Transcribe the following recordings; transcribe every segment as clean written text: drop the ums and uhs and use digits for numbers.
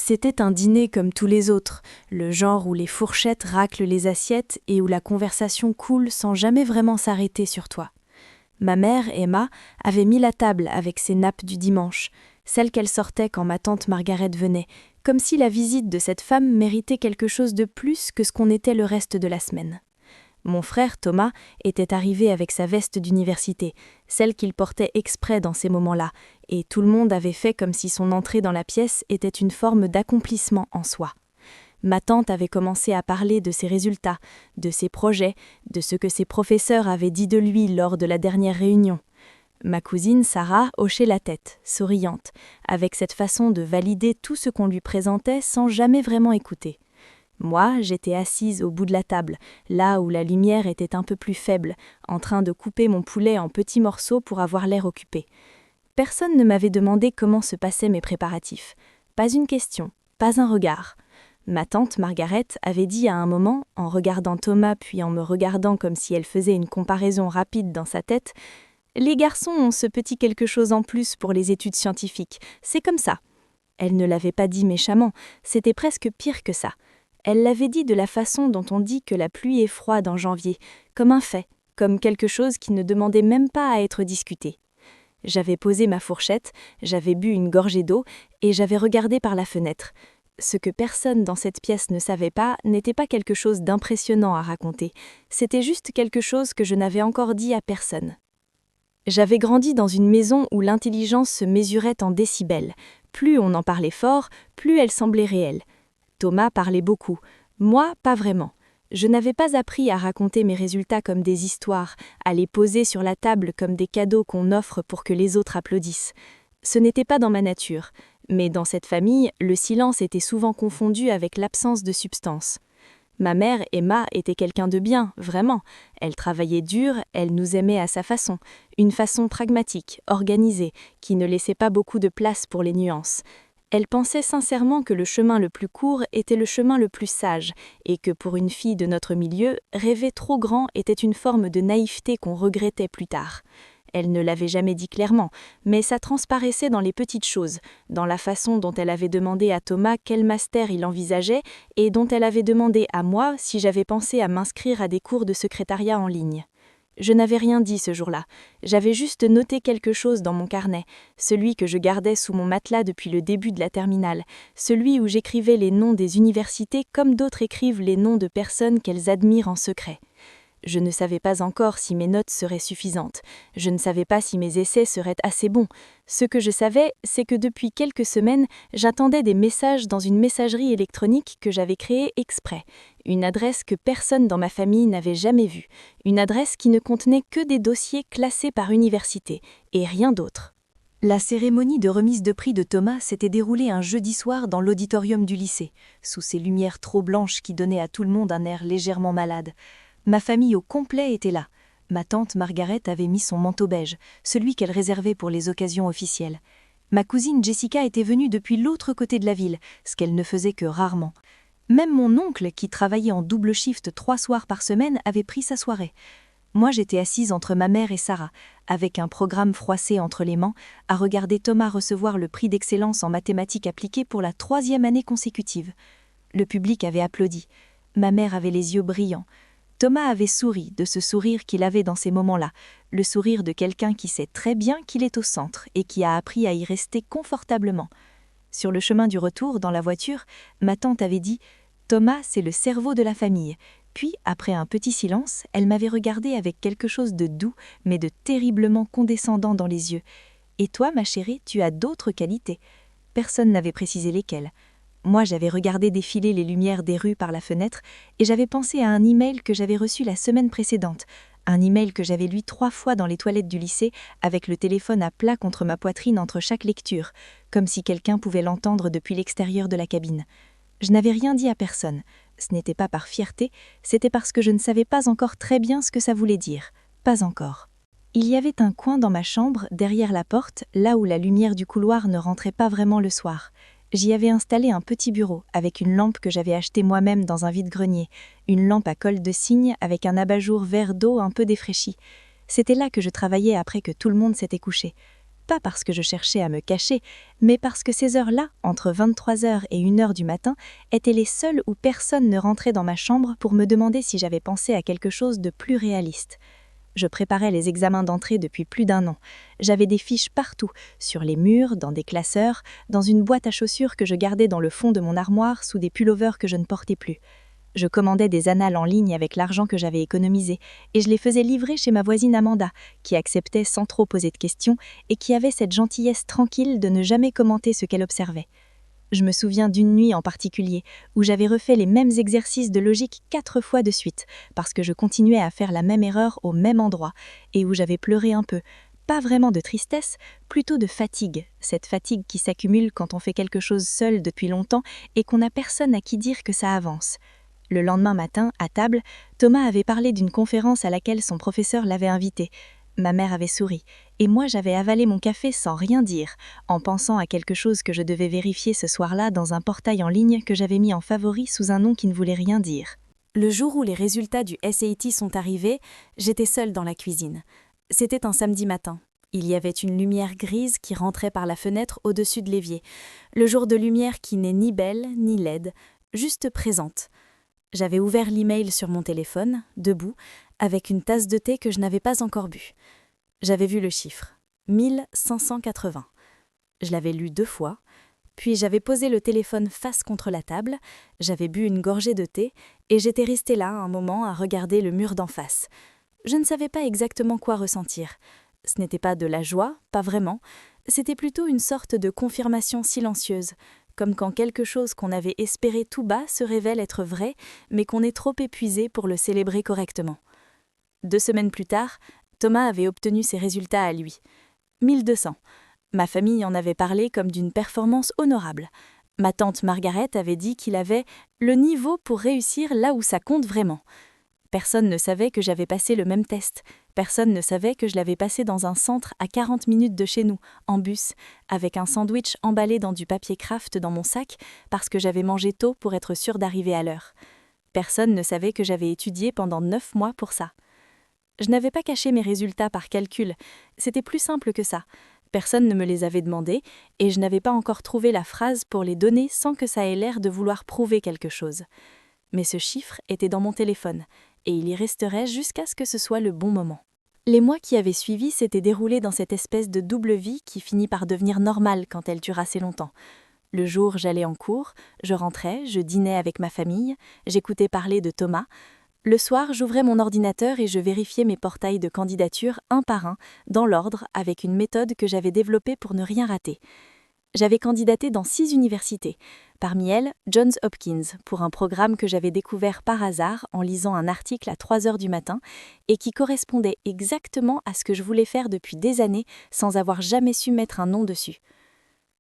C'était un dîner comme tous les autres, le genre où les fourchettes raclent les assiettes et où la conversation coule sans jamais vraiment s'arrêter sur toi. Ma mère, Emma, avait mis la table avec ses nappes du dimanche, celles qu'elle sortait quand ma tante Margaret venait, comme si la visite de cette femme méritait quelque chose de plus que ce qu'on était le reste de la semaine. Mon frère, Thomas, était arrivé avec sa veste d'université, celle qu'il portait exprès dans ces moments-là, et tout le monde avait fait comme si son entrée dans la pièce était une forme d'accomplissement en soi. Ma tante avait commencé à parler de ses résultats, de ses projets, de ce que ses professeurs avaient dit de lui lors de la dernière réunion. Ma cousine Sarah hochait la tête, souriante, avec cette façon de valider tout ce qu'on lui présentait sans jamais vraiment écouter. Moi, j'étais assise au bout de la table, là où la lumière était un peu plus faible, en train de couper mon poulet en petits morceaux pour avoir l'air occupé. Personne ne m'avait demandé comment se passaient mes préparatifs. Pas une question, pas un regard. Ma tante Margaret avait dit à un moment, en regardant Thomas puis en me regardant comme si elle faisait une comparaison rapide dans sa tête, « Les garçons ont ce petit quelque chose en plus pour les études scientifiques, c'est comme ça. » Elle ne l'avait pas dit méchamment, c'était presque pire que ça. Elle l'avait dit de la façon dont on dit que la pluie est froide en janvier, comme un fait, comme quelque chose qui ne demandait même pas à être discuté. J'avais posé ma fourchette, j'avais bu une gorgée d'eau et j'avais regardé par la fenêtre. Ce que personne dans cette pièce ne savait pas n'était pas quelque chose d'impressionnant à raconter, c'était juste quelque chose que je n'avais encore dit à personne. J'avais grandi dans une maison où l'intelligence se mesurait en décibels. Plus on en parlait fort, plus elle semblait réelle. Thomas parlait beaucoup, moi pas vraiment. Je n'avais pas appris à raconter mes résultats comme des histoires, à les poser sur la table comme des cadeaux qu'on offre pour que les autres applaudissent. Ce n'était pas dans ma nature, mais dans cette famille, le silence était souvent confondu avec l'absence de substance. Ma mère, Emma, était quelqu'un de bien, vraiment. Elle travaillait dur, elle nous aimait à sa façon, une façon pragmatique, organisée, qui ne laissait pas beaucoup de place pour les nuances. Elle pensait sincèrement que le chemin le plus court était le chemin le plus sage, et que pour une fille de notre milieu, rêver trop grand était une forme de naïveté qu'on regrettait plus tard. Elle ne l'avait jamais dit clairement, mais ça transparaissait dans les petites choses, dans la façon dont elle avait demandé à Thomas quel master il envisageait et dont elle avait demandé à moi si j'avais pensé à m'inscrire à des cours de secrétariat en ligne. Je n'avais rien dit ce jour-là, j'avais juste noté quelque chose dans mon carnet, celui que je gardais sous mon matelas depuis le début de la terminale, celui où j'écrivais les noms des universités comme d'autres écrivent les noms de personnes qu'elles admirent en secret. Je ne savais pas encore si mes notes seraient suffisantes, je ne savais pas si mes essais seraient assez bons. Ce que je savais, c'est que depuis quelques semaines, j'attendais des messages dans une messagerie électronique que j'avais créée exprès, une adresse que personne dans ma famille n'avait jamais vue, une adresse qui ne contenait que des dossiers classés par université, et rien d'autre. La cérémonie de remise de prix de Thomas s'était déroulée un jeudi soir dans l'auditorium du lycée, sous ces lumières trop blanches qui donnaient à tout le monde un air légèrement malade. Ma famille au complet était là. Ma tante Margaret avait mis son manteau beige, celui qu'elle réservait pour les occasions officielles. Ma cousine Jessica était venue depuis l'autre côté de la ville, ce qu'elle ne faisait que rarement. Même mon oncle, qui travaillait en double shift 3 soirs par semaine, avait pris sa soirée. Moi, j'étais assise entre ma mère et Sarah, avec un programme froissé entre les mains, à regarder Thomas recevoir le prix d'excellence en mathématiques appliquées pour la 3e année consécutive. Le public avait applaudi. Ma mère avait les yeux brillants. Thomas avait souri de ce sourire qu'il avait dans ces moments-là, le sourire de quelqu'un qui sait très bien qu'il est au centre et qui a appris à y rester confortablement. Sur le chemin du retour, dans la voiture, ma tante avait dit « Thomas, c'est le cerveau de la famille ». Puis, après un petit silence, elle m'avait regardé avec quelque chose de doux, mais de terriblement condescendant dans les yeux. « Et toi, ma chérie, tu as d'autres qualités ». Personne n'avait précisé lesquelles. Moi, j'avais regardé défiler les lumières des rues par la fenêtre et j'avais pensé à un email que j'avais reçu la semaine précédente, un email que j'avais lu 3 fois dans les toilettes du lycée avec le téléphone à plat contre ma poitrine entre chaque lecture, comme si quelqu'un pouvait l'entendre depuis l'extérieur de la cabine. Je n'avais rien dit à personne. Ce n'était pas par fierté, c'était parce que je ne savais pas encore très bien ce que ça voulait dire. Pas encore. Il y avait un coin dans ma chambre, derrière la porte, là où la lumière du couloir ne rentrait pas vraiment le soir. J'y avais installé un petit bureau avec une lampe que j'avais achetée moi-même dans un vide-grenier, une lampe à colle de cygne avec un abat-jour vert d'eau un peu défraîchi. C'était là que je travaillais après que tout le monde s'était couché. Pas parce que je cherchais à me cacher, mais parce que ces heures-là, entre 23h et 1h du matin, étaient les seules où personne ne rentrait dans ma chambre pour me demander si j'avais pensé à quelque chose de plus réaliste. Je préparais les examens d'entrée depuis plus d'1 an. J'avais des fiches partout, sur les murs, dans des classeurs, dans une boîte à chaussures que je gardais dans le fond de mon armoire sous des pullovers que je ne portais plus. Je commandais des annales en ligne avec l'argent que j'avais économisé, et je les faisais livrer chez ma voisine Amanda, qui acceptait sans trop poser de questions et qui avait cette gentillesse tranquille de ne jamais commenter ce qu'elle observait. Je me souviens d'une nuit en particulier, où j'avais refait les mêmes exercices de logique 4 fois de suite, parce que je continuais à faire la même erreur au même endroit, et où j'avais pleuré un peu. Pas vraiment de tristesse, plutôt de fatigue, cette fatigue qui s'accumule quand on fait quelque chose seul depuis longtemps et qu'on n'a personne à qui dire que ça avance. Le lendemain matin, à table, Thomas avait parlé d'une conférence à laquelle son professeur l'avait invité. Ma mère avait souri, et moi j'avais avalé mon café sans rien dire, en pensant à quelque chose que je devais vérifier ce soir-là dans un portail en ligne que j'avais mis en favori sous un nom qui ne voulait rien dire. Le jour où les résultats du SAT sont arrivés, j'étais seule dans la cuisine. C'était un samedi matin. Il y avait une lumière grise qui rentrait par la fenêtre au-dessus de l'évier. Le jour de lumière qui n'est ni belle ni laide, juste présente. J'avais ouvert l'email sur mon téléphone, debout, avec une tasse de thé que je n'avais pas encore bu. J'avais vu le chiffre, 1580. Je l'avais lu 2 fois, puis j'avais posé le téléphone face contre la table, j'avais bu une gorgée de thé et j'étais restée là un moment à regarder le mur d'en face. Je ne savais pas exactement quoi ressentir. Ce n'était pas de la joie, pas vraiment, c'était plutôt une sorte de confirmation silencieuse, comme quand quelque chose qu'on avait espéré tout bas se révèle être vrai, mais qu'on est trop épuisé pour le célébrer correctement. 2 semaines plus tard, Thomas avait obtenu ses résultats à lui. 1200. Ma famille en avait parlé comme d'une performance honorable. Ma tante Margaret avait dit qu'il avait le niveau pour réussir là où ça compte vraiment. Personne ne savait que j'avais passé le même test. Personne ne savait que je l'avais passé dans un centre à 40 minutes de chez nous, en bus, avec un sandwich emballé dans du papier Kraft dans mon sac parce que j'avais mangé tôt pour être sûre d'arriver à l'heure. Personne ne savait que j'avais étudié pendant 9 mois pour ça. Je n'avais pas caché mes résultats par calcul, c'était plus simple que ça. Personne ne me les avait demandés et je n'avais pas encore trouvé la phrase pour les donner sans que ça ait l'air de vouloir prouver quelque chose. Mais ce chiffre était dans mon téléphone et il y resterait jusqu'à ce que ce soit le bon moment. Les mois qui avaient suivi s'étaient déroulés dans cette espèce de double vie qui finit par devenir normale quand elle dure assez longtemps. Le jour, j'allais en cours, je rentrais, je dînais avec ma famille, j'écoutais parler de Thomas. Le soir, j'ouvrais mon ordinateur et je vérifiais mes portails de candidature un par un, dans l'ordre, avec une méthode que j'avais développée pour ne rien rater. J'avais candidaté dans 6 universités, parmi elles Johns Hopkins, pour un programme que j'avais découvert par hasard en lisant un article à 3h du matin et qui correspondait exactement à ce que je voulais faire depuis des années sans avoir jamais su mettre un nom dessus.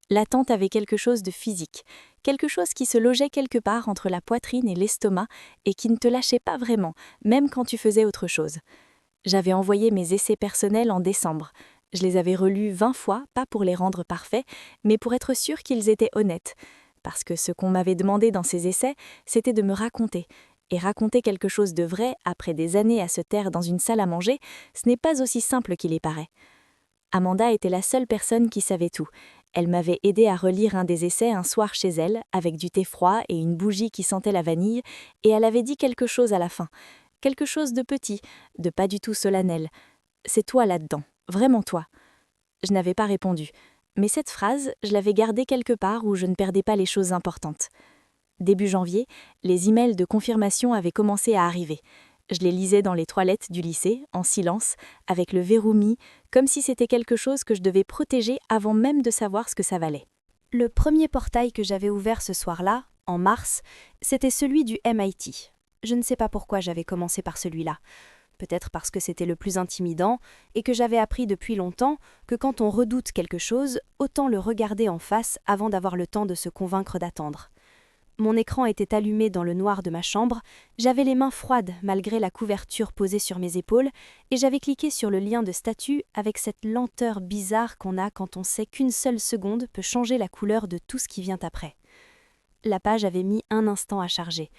L'attente avait quelque chose de physique, quelque chose qui se logeait quelque part entre la poitrine et l'estomac et qui ne te lâchait pas vraiment, même quand tu faisais autre chose. J'avais envoyé mes essais personnels en décembre. Je les avais relus 20 fois, pas pour les rendre parfaits, mais pour être sûre qu'ils étaient honnêtes. Parce que ce qu'on m'avait demandé dans ces essais, c'était de me raconter. Et raconter quelque chose de vrai, après des années à se taire dans une salle à manger, ce n'est pas aussi simple qu'il y paraît. Amanda était la seule personne qui savait tout. Elle m'avait aidé à relire un des essais un soir chez elle, avec du thé froid et une bougie qui sentait la vanille, et elle avait dit quelque chose à la fin. Quelque chose de petit, de pas du tout solennel. « C'est toi là-dedans, vraiment toi ». Je n'avais pas répondu, mais cette phrase, je l'avais gardée quelque part où je ne perdais pas les choses importantes. Début janvier, les emails de confirmation avaient commencé à arriver. Je les lisais dans les toilettes du lycée, en silence, avec le verrou mis, comme si c'était quelque chose que je devais protéger avant même de savoir ce que ça valait. Le premier portail que j'avais ouvert ce soir-là, en mars, c'était celui du MIT. Je ne sais pas pourquoi j'avais commencé par celui-là. Peut-être parce que c'était le plus intimidant et que j'avais appris depuis longtemps que quand on redoute quelque chose, autant le regarder en face avant d'avoir le temps de se convaincre d'attendre. Mon écran était allumé dans le noir de ma chambre, j'avais les mains froides malgré la couverture posée sur mes épaules et j'avais cliqué sur le lien de statut avec cette lenteur bizarre qu'on a quand on sait qu'une seule seconde peut changer la couleur de tout ce qui vient après. La page avait mis un instant à charger.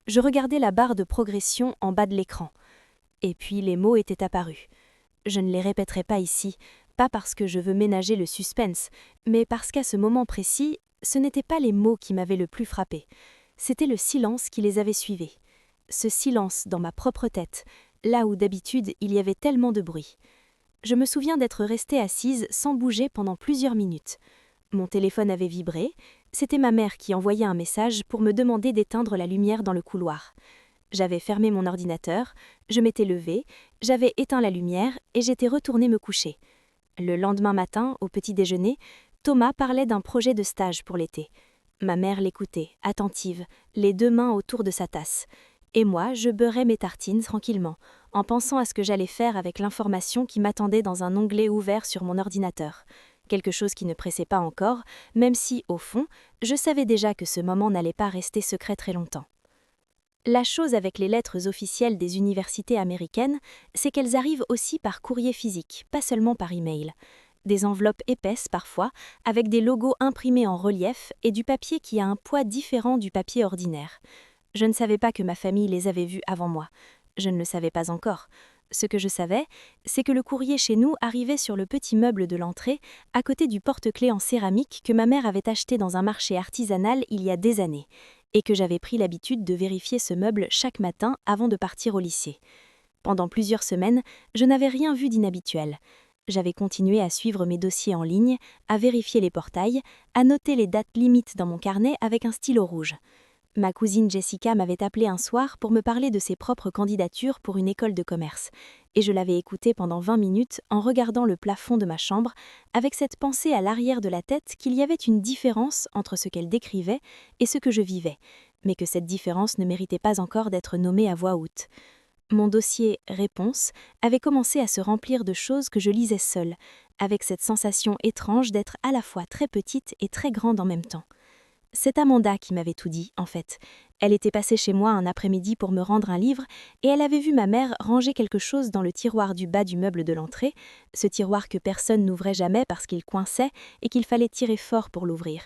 Je regardais la barre de progression en bas de l'écran. Et puis les mots étaient apparus. Je ne les répéterai pas ici, Pas parce que je veux ménager le suspense, mais parce qu'à ce moment précis, ce n'étaient pas les mots qui m'avaient le plus frappé. C'était le silence qui les avait suivis. Ce silence dans ma propre tête, là où d'habitude il y avait tellement de bruit. Je me souviens d'être restée assise sans bouger pendant plusieurs minutes. Mon téléphone avait vibré, c'était ma mère qui envoyait un message pour me demander d'éteindre la lumière dans le couloir. J'avais fermé mon ordinateur, je m'étais levée, j'avais éteint la lumière et j'étais retournée me coucher. Le lendemain matin, au petit déjeuner, Thomas parlait d'un projet de stage pour l'été. Ma mère l'écoutait, attentive, les deux mains autour de sa tasse. Et moi, je beurrais mes tartines tranquillement, en pensant à ce que j'allais faire avec l'information qui m'attendait dans un onglet ouvert sur mon ordinateur. Quelque chose qui ne pressait pas encore, même si, au fond, je savais déjà que ce moment n'allait pas rester secret très longtemps. La chose avec les lettres officielles des universités américaines, c'est qu'elles arrivent aussi par courrier physique, pas seulement par email. Des enveloppes épaisses parfois, avec des logos imprimés en relief et du papier qui a un poids différent du papier ordinaire. Je ne savais pas que ma famille les avait vus avant moi. Je ne le savais pas encore. Ce que je savais, c'est que le courrier chez nous arrivait sur le petit meuble de l'entrée, à côté du porte-clés en céramique que ma mère avait acheté dans un marché artisanal il y a des années, et que j'avais pris l'habitude de vérifier ce meuble chaque matin avant de partir au lycée. Pendant plusieurs semaines, je n'avais rien vu d'inhabituel. J'avais continué à suivre mes dossiers en ligne, à vérifier les portails, à noter les dates limites dans mon carnet avec un stylo rouge. Ma cousine Jessica m'avait appelé un soir pour me parler de ses propres candidatures pour une école de commerce, et je l'avais écoutée pendant 20 minutes en regardant le plafond de ma chambre, avec cette pensée à l'arrière de la tête qu'il y avait une différence entre ce qu'elle décrivait et ce que je vivais, mais que cette différence ne méritait pas encore d'être nommée à voix haute. Mon dossier « Réponse » avait commencé à se remplir de choses que je lisais seule, avec cette sensation étrange d'être à la fois très petite et très grande en même temps. C'est Amanda qui m'avait tout dit, en fait. Elle était passée chez moi un après-midi pour me rendre un livre et elle avait vu ma mère ranger quelque chose dans le tiroir du bas du meuble de l'entrée, ce tiroir que personne n'ouvrait jamais parce qu'il coinçait et qu'il fallait tirer fort pour l'ouvrir.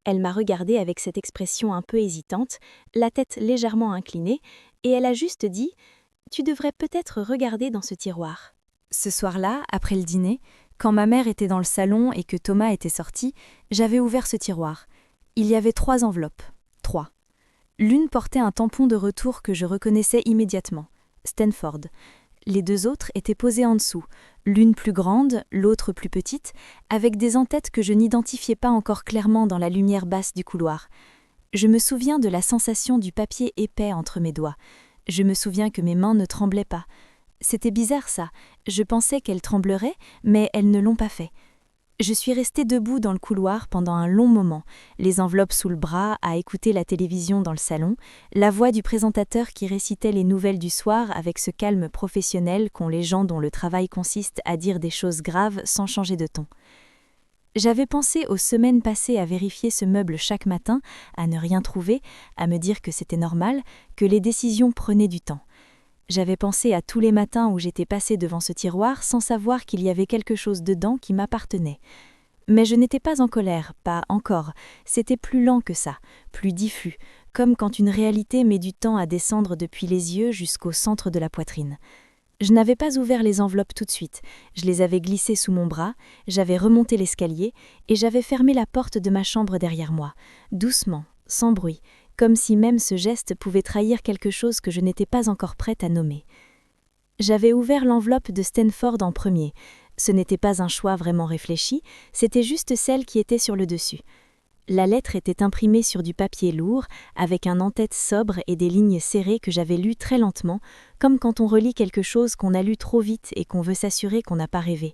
Elle m'a regardée avec cette expression un peu hésitante, la tête légèrement inclinée, et elle a juste dit « Tu devrais peut-être regarder dans ce tiroir ». Ce soir-là, après le dîner, quand ma mère était dans le salon et que Thomas était sorti, j'avais ouvert ce tiroir. Il y avait 3 enveloppes. 3. L'une portait un tampon de retour que je reconnaissais immédiatement, Stanford. Les 2 autres étaient posées en dessous, l'une plus grande, l'autre plus petite, avec des en-têtes que je n'identifiais pas encore clairement dans la lumière basse du couloir. Je me souviens de la sensation du papier épais entre mes doigts. Je me souviens que mes mains ne tremblaient pas. C'était bizarre ça, je pensais qu'elles trembleraient, mais elles ne l'ont pas fait. Je suis restée debout dans le couloir pendant un long moment, les enveloppes sous le bras, à écouter la télévision dans le salon, la voix du présentateur qui récitait les nouvelles du soir avec ce calme professionnel qu'ont les gens dont le travail consiste à dire des choses graves sans changer de ton. J'avais pensé aux semaines passées à vérifier ce meuble chaque matin, à ne rien trouver, à me dire que c'était normal, que les décisions prenaient du temps. J'avais pensé à tous les matins où j'étais passée devant ce tiroir sans savoir qu'il y avait quelque chose dedans qui m'appartenait. Mais je n'étais pas en colère, pas encore. C'était plus lent que ça, plus diffus, comme quand une réalité met du temps à descendre depuis les yeux jusqu'au centre de la poitrine. Je n'avais pas ouvert les enveloppes tout de suite, je les avais glissées sous mon bras, j'avais remonté l'escalier et j'avais fermé la porte de ma chambre derrière moi, doucement, sans bruit, comme si même ce geste pouvait trahir quelque chose que je n'étais pas encore prête à nommer. J'avais ouvert l'enveloppe de Stanford en premier. Ce n'était pas un choix vraiment réfléchi, c'était juste celle qui était sur le dessus. La lettre était imprimée sur du papier lourd, avec un en-tête sobre et des lignes serrées que j'avais lues très lentement, comme quand on relit quelque chose qu'on a lu trop vite et qu'on veut s'assurer qu'on n'a pas rêvé.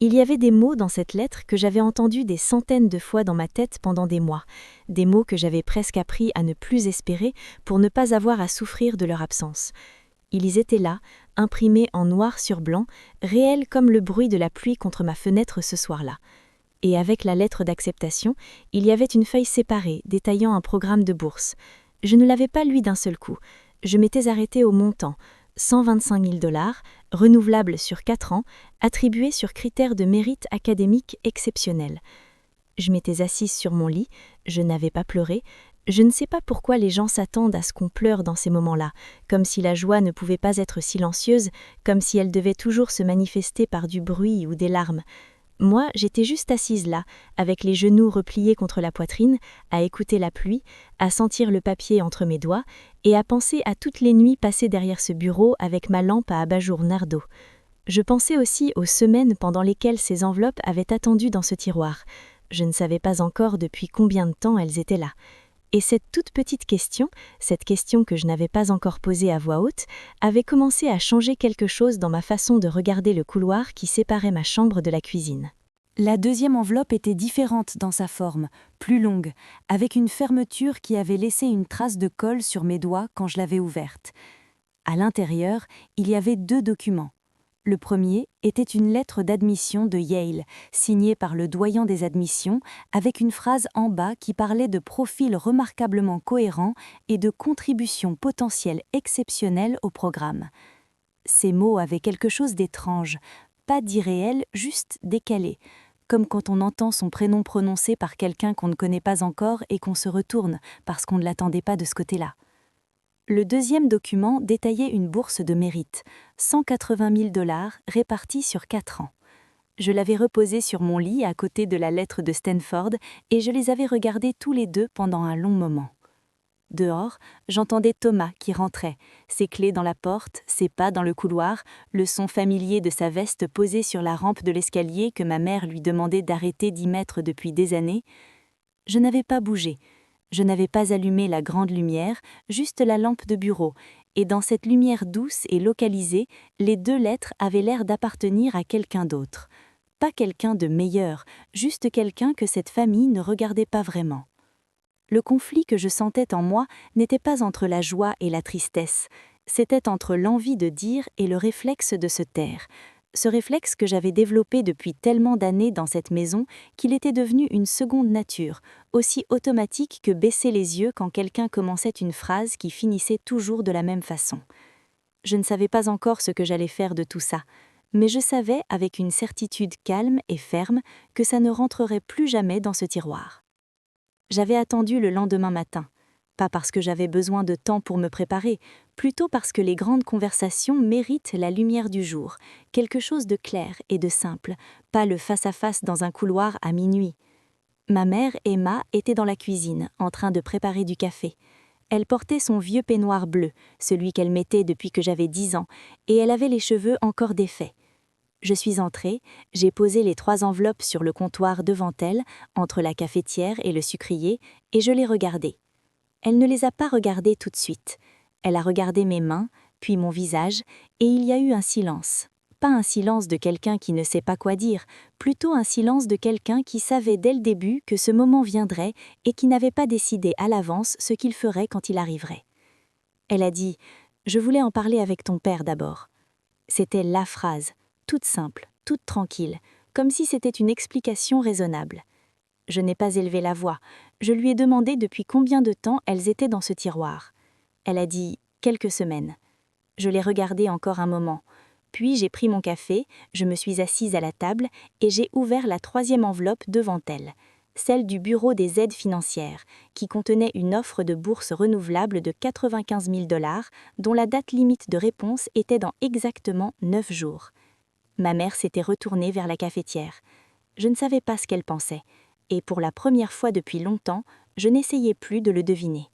Il y avait des mots dans cette lettre que j'avais entendus des centaines de fois dans ma tête pendant des mois, des mots que j'avais presque appris à ne plus espérer pour ne pas avoir à souffrir de leur absence. Ils étaient là, imprimés en noir sur blanc, réels comme le bruit de la pluie contre ma fenêtre ce soir-là. Et avec la lettre d'acceptation, il y avait une feuille séparée détaillant un programme de bourse. Je ne l'avais pas lu d'un seul coup. Je m'étais arrêtée au montant, 125 000 $, renouvelable sur 4 ans, attribué sur critères de mérite académique exceptionnel. Je m'étais assise sur mon lit, je n'avais pas pleuré. Je ne sais pas pourquoi les gens s'attendent à ce qu'on pleure dans ces moments-là, comme si la joie ne pouvait pas être silencieuse, comme si elle devait toujours se manifester par du bruit ou des larmes. Moi, j'étais juste assise là, avec les genoux repliés contre la poitrine, à écouter la pluie, à sentir le papier entre mes doigts et à penser à toutes les nuits passées derrière ce bureau avec ma lampe à abat-jour Nardo. Je pensais aussi aux semaines pendant lesquelles ces enveloppes avaient attendu dans ce tiroir. Je ne savais pas encore depuis combien de temps elles étaient là. Et cette toute petite question, cette question que je n'avais pas encore posée à voix haute, avait commencé à changer quelque chose dans ma façon de regarder le couloir qui séparait ma chambre de la cuisine. La deuxième enveloppe était différente dans sa forme, plus longue, avec une fermeture qui avait laissé une trace de colle sur mes doigts quand je l'avais ouverte. À l'intérieur, il y avait 2 documents. Le premier était une lettre d'admission de Yale, signée par le doyen des admissions, avec une phrase en bas qui parlait de profils remarquablement cohérents et de contributions potentielles exceptionnelles au programme. Ces mots avaient quelque chose d'étrange, pas d'irréel, juste décalé, comme quand on entend son prénom prononcé par quelqu'un qu'on ne connaît pas encore et qu'on se retourne parce qu'on ne l'attendait pas de ce côté-là. Le deuxième document détaillait une bourse de mérite, 180 000 $ répartis sur 4 ans. Je l'avais reposée sur mon lit à côté de la lettre de Stanford et je les avais regardés tous les deux pendant un long moment. Dehors, j'entendais Thomas qui rentrait, ses clés dans la porte, ses pas dans le couloir, le son familier de sa veste posée sur la rampe de l'escalier que ma mère lui demandait d'arrêter d'y mettre depuis des années. Je n'avais pas bougé. Je n'avais pas allumé la grande lumière, juste la lampe de bureau, et dans cette lumière douce et localisée, les 2 lettres avaient l'air d'appartenir à quelqu'un d'autre. Pas quelqu'un de meilleur, juste quelqu'un que cette famille ne regardait pas vraiment. Le conflit que je sentais en moi n'était pas entre la joie et la tristesse, c'était entre l'envie de dire et le réflexe de se taire. Ce réflexe que j'avais développé depuis tellement d'années dans cette maison qu'il était devenu une seconde nature, aussi automatique que baisser les yeux quand quelqu'un commençait une phrase qui finissait toujours de la même façon. Je ne savais pas encore ce que j'allais faire de tout ça, mais je savais avec une certitude calme et ferme que ça ne rentrerait plus jamais dans ce tiroir. J'avais attendu le lendemain matin. Pas parce que j'avais besoin de temps pour me préparer, plutôt parce que les grandes conversations méritent la lumière du jour, quelque chose de clair et de simple, pas le face-à-face dans un couloir à minuit. Ma mère, Emma, était dans la cuisine, en train de préparer du café. Elle portait son vieux peignoir bleu, celui qu'elle mettait depuis que j'avais 10 ans, et elle avait les cheveux encore défaits. Je suis entrée, j'ai posé les 3 enveloppes sur le comptoir devant elle, entre la cafetière et le sucrier, et je les regardais. Elle ne les a pas regardées tout de suite. Elle a regardé mes mains, puis mon visage, et il y a eu un silence. Pas un silence de quelqu'un qui ne sait pas quoi dire, plutôt un silence de quelqu'un qui savait dès le début que ce moment viendrait et qui n'avait pas décidé à l'avance ce qu'il ferait quand il arriverait. Elle a dit « Je voulais en parler avec ton père d'abord ». C'était la phrase, toute simple, toute tranquille, comme si c'était une explication raisonnable. Je n'ai pas élevé la voix. Je lui ai demandé depuis combien de temps elles étaient dans ce tiroir. Elle a dit « quelques semaines ». Je l'ai regardée encore un moment. Puis j'ai pris mon café, je me suis assise à la table et j'ai ouvert la 3e enveloppe devant elle, celle du Bureau des aides financières, qui contenait une offre de bourse renouvelable de 95 000 $, dont la date limite de réponse était dans exactement 9 jours. Ma mère s'était retournée vers la cafetière. Je ne savais pas ce qu'elle pensait. Et pour la première fois depuis longtemps, je n'essayais plus de le deviner.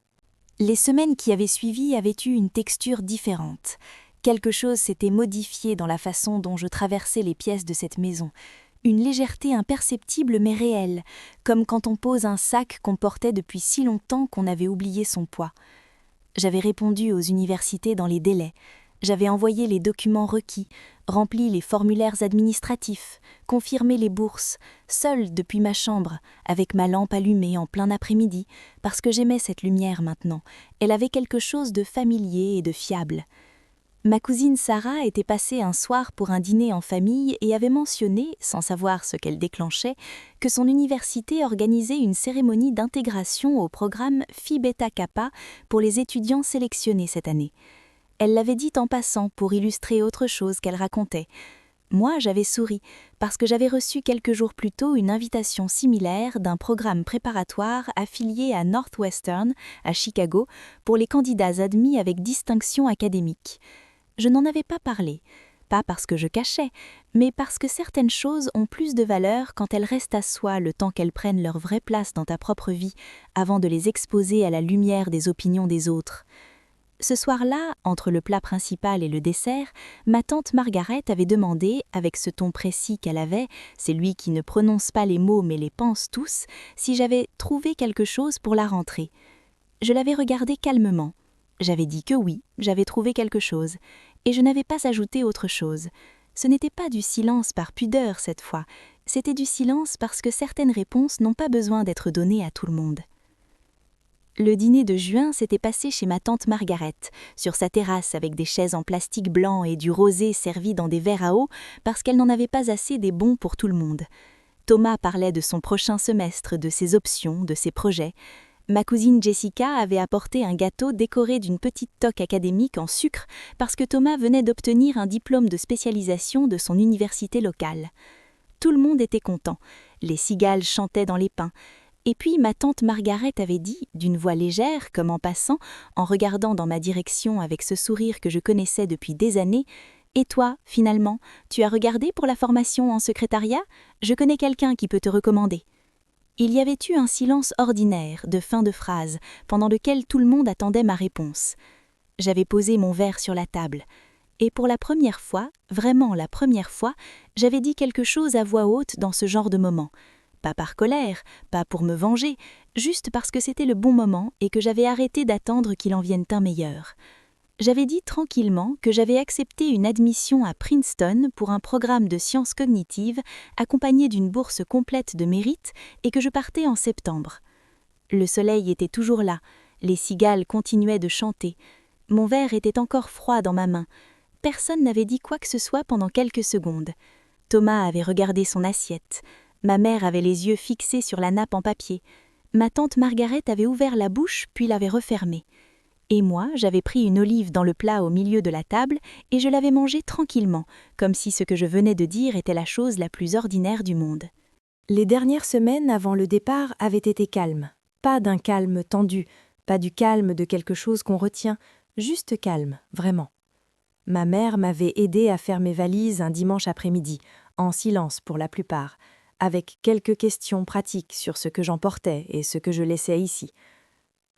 Les semaines qui avaient suivi avaient eu une texture différente. Quelque chose s'était modifié dans la façon dont je traversais les pièces de cette maison. Une légèreté imperceptible mais réelle, comme quand on pose un sac qu'on portait depuis si longtemps qu'on avait oublié son poids. J'avais répondu aux universités dans les délais. J'avais envoyé les documents requis, rempli les formulaires administratifs, confirmé les bourses, seule depuis ma chambre, avec ma lampe allumée en plein après-midi, parce que j'aimais cette lumière maintenant. Elle avait quelque chose de familier et de fiable. Ma cousine Sarah était passée un soir pour un dîner en famille et avait mentionné, sans savoir ce qu'elle déclenchait, que son université organisait une cérémonie d'intégration au programme Phi Beta Kappa pour les étudiants sélectionnés cette année. Elle l'avait dit en passant pour illustrer autre chose qu'elle racontait. Moi, j'avais souri, parce que j'avais reçu quelques jours plus tôt une invitation similaire d'un programme préparatoire affilié à Northwestern, à Chicago, pour les candidats admis avec distinction académique. Je n'en avais pas parlé, Pas parce que je cachais, mais parce que certaines choses ont plus de valeur quand elles restent à soi le temps qu'elles prennent leur vraie place dans ta propre vie, avant de les exposer à la lumière des opinions des autres. Ce soir-là, entre le plat principal et le dessert, ma tante Margaret avait demandé, avec ce ton précis qu'elle avait, c'est lui qui ne prononce pas les mots mais les pense tous, si j'avais trouvé quelque chose pour la rentrée. Je l'avais regardée calmement. J'avais dit que oui, j'avais trouvé quelque chose, et je n'avais pas ajouté autre chose. Ce n'était pas du silence par pudeur cette fois, c'était du silence parce que certaines réponses n'ont pas besoin d'être données à tout le monde. Le dîner de juin s'était passé chez ma tante Margaret, sur sa terrasse avec des chaises en plastique blanc et du rosé servi dans des verres à eau parce qu'elle n'en avait pas assez des bons pour tout le monde. Thomas parlait de son prochain semestre, de ses options, de ses projets. Ma cousine Jessica avait apporté un gâteau décoré d'une petite toque académique en sucre parce que Thomas venait d'obtenir un diplôme de spécialisation de son université locale. Tout le monde était content, les cigales chantaient dans les pins. Et puis ma tante Margaret avait dit, d'une voix légère, comme en passant, en regardant dans ma direction avec ce sourire que je connaissais depuis des années, « Et toi, finalement, tu as regardé pour la formation en secrétariat ? Je connais quelqu'un qui peut te recommander. » Il y avait eu un silence ordinaire, de fin de phrase, pendant lequel tout le monde attendait ma réponse. J'avais posé mon verre sur la table. Et pour la première fois, vraiment la première fois, j'avais dit quelque chose à voix haute dans ce genre de moment. Pas par colère, pas pour me venger, juste parce que c'était le bon moment et que j'avais arrêté d'attendre qu'il en vienne un meilleur. J'avais dit tranquillement que j'avais accepté une admission à Princeton pour un programme de sciences cognitives accompagné d'une bourse complète de mérite et que je partais en septembre. Le soleil était toujours là, les cigales continuaient de chanter. Mon verre était encore froid dans ma main. Personne n'avait dit quoi que ce soit pendant quelques secondes. Thomas avait regardé son assiette. Ma mère avait les yeux fixés sur la nappe en papier. Ma tante Margaret avait ouvert la bouche puis l'avait refermée. Et moi, j'avais pris une olive dans le plat au milieu de la table et je l'avais mangée tranquillement, comme si ce que je venais de dire était la chose la plus ordinaire du monde. Les dernières semaines avant le départ avaient été calmes. Pas d'un calme tendu, pas du calme de quelque chose qu'on retient, juste calme, vraiment. Ma mère m'avait aidée à faire mes valises un dimanche après-midi, en silence pour la plupart, avec quelques questions pratiques sur ce que j'emportais et ce que je laissais ici.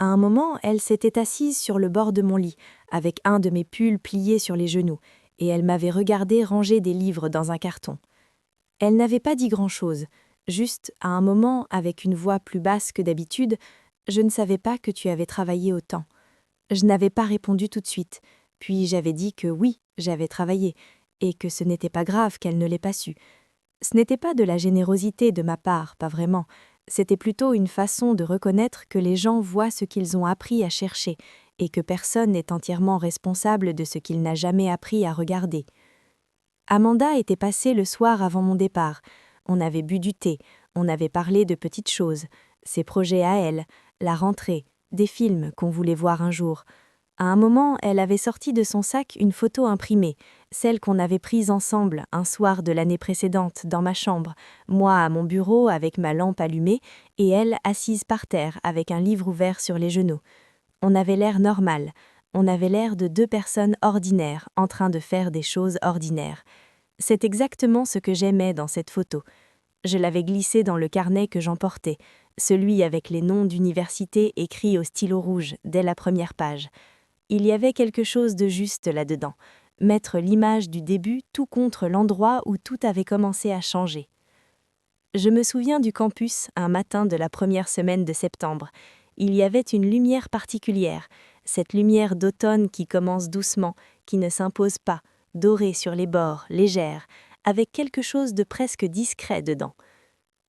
À un moment, elle s'était assise sur le bord de mon lit, avec un de mes pulls pliés sur les genoux, et elle m'avait regardé ranger des livres dans un carton. Elle n'avait pas dit grand-chose, juste à un moment, avec une voix plus basse que d'habitude, « Je ne savais pas que tu avais travaillé autant. » Je n'avais pas répondu tout de suite, puis j'avais dit que oui, j'avais travaillé, et que ce n'était pas grave qu'elle ne l'ait pas su. Ce n'était pas de la générosité de ma part, pas vraiment. C'était plutôt une façon de reconnaître que les gens voient ce qu'ils ont appris à chercher et que personne n'est entièrement responsable de ce qu'il n'a jamais appris à regarder. Amanda était passée le soir avant mon départ. On avait bu du thé, on avait parlé de petites choses, ses projets à elle, la rentrée, des films qu'on voulait voir un jour. À un moment, elle avait sorti de son sac une photo imprimée, celle qu'on avait prise ensemble un soir de l'année précédente dans ma chambre, moi à mon bureau avec ma lampe allumée et elle assise par terre avec un livre ouvert sur les genoux. On avait l'air normal, on avait l'air de deux personnes ordinaires en train de faire des choses ordinaires. C'est exactement ce que j'aimais dans cette photo. Je l'avais glissée dans le carnet que j'emportais, celui avec les noms d'université écrits au stylo rouge dès la première page. Il y avait quelque chose de juste là-dedans, mettre l'image du début tout contre l'endroit où tout avait commencé à changer. Je me souviens du campus un matin de la première semaine de septembre. Il y avait une lumière particulière, cette lumière d'automne qui commence doucement, qui ne s'impose pas, dorée sur les bords, légère, avec quelque chose de presque discret dedans.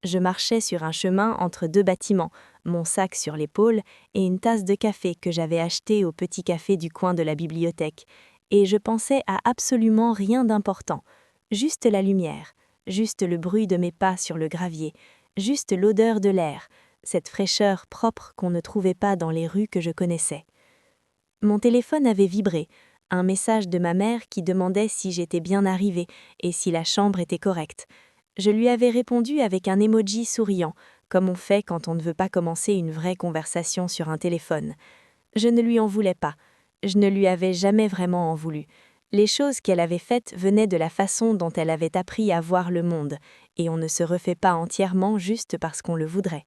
Je marchais sur un chemin entre deux bâtiments, mon sac sur l'épaule et une tasse de café que j'avais achetée au petit café du coin de la bibliothèque, et je pensais à absolument rien d'important, juste la lumière, juste le bruit de mes pas sur le gravier, juste l'odeur de l'air, cette fraîcheur propre qu'on ne trouvait pas dans les rues que je connaissais. Mon téléphone avait vibré, un message de ma mère qui demandait si j'étais bien arrivée et si la chambre était correcte. Je lui avais répondu avec un emoji souriant, comme on fait quand on ne veut pas commencer une vraie conversation sur un téléphone. Je ne lui en voulais pas. Je ne lui avais jamais vraiment en voulu. Les choses qu'elle avait faites venaient de la façon dont elle avait appris à voir le monde, et on ne se refait pas entièrement juste parce qu'on le voudrait.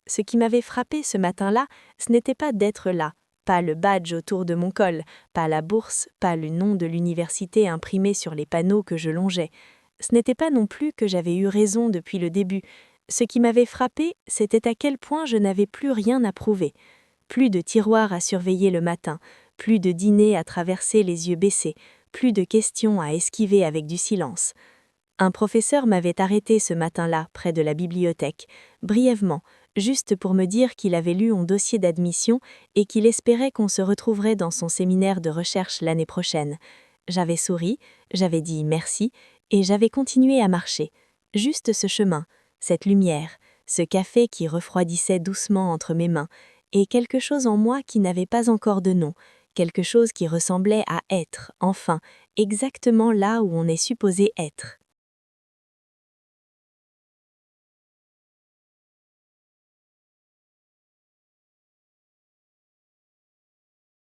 Ce qui m'avait frappé ce matin-là, ce n'était pas d'être là, pas le badge autour de mon col, pas la bourse, pas le nom de l'université imprimé sur les panneaux que je longeais. Ce n'était pas non plus que j'avais eu raison depuis le début. Ce qui m'avait frappé, c'était à quel point je n'avais plus rien à prouver. Plus de tiroirs à surveiller le matin, plus de dîners à traverser les yeux baissés, plus de questions à esquiver avec du silence. Un professeur m'avait arrêté ce matin-là, près de la bibliothèque, brièvement, juste pour me dire qu'il avait lu mon dossier d'admission et qu'il espérait qu'on se retrouverait dans son séminaire de recherche l'année prochaine. J'avais souri, j'avais dit merci, et j'avais continué à marcher. Juste ce chemin, cette lumière, ce café qui refroidissait doucement entre mes mains, et quelque chose en moi qui n'avait pas encore de nom, quelque chose qui ressemblait à être, enfin, exactement là où on est supposé être.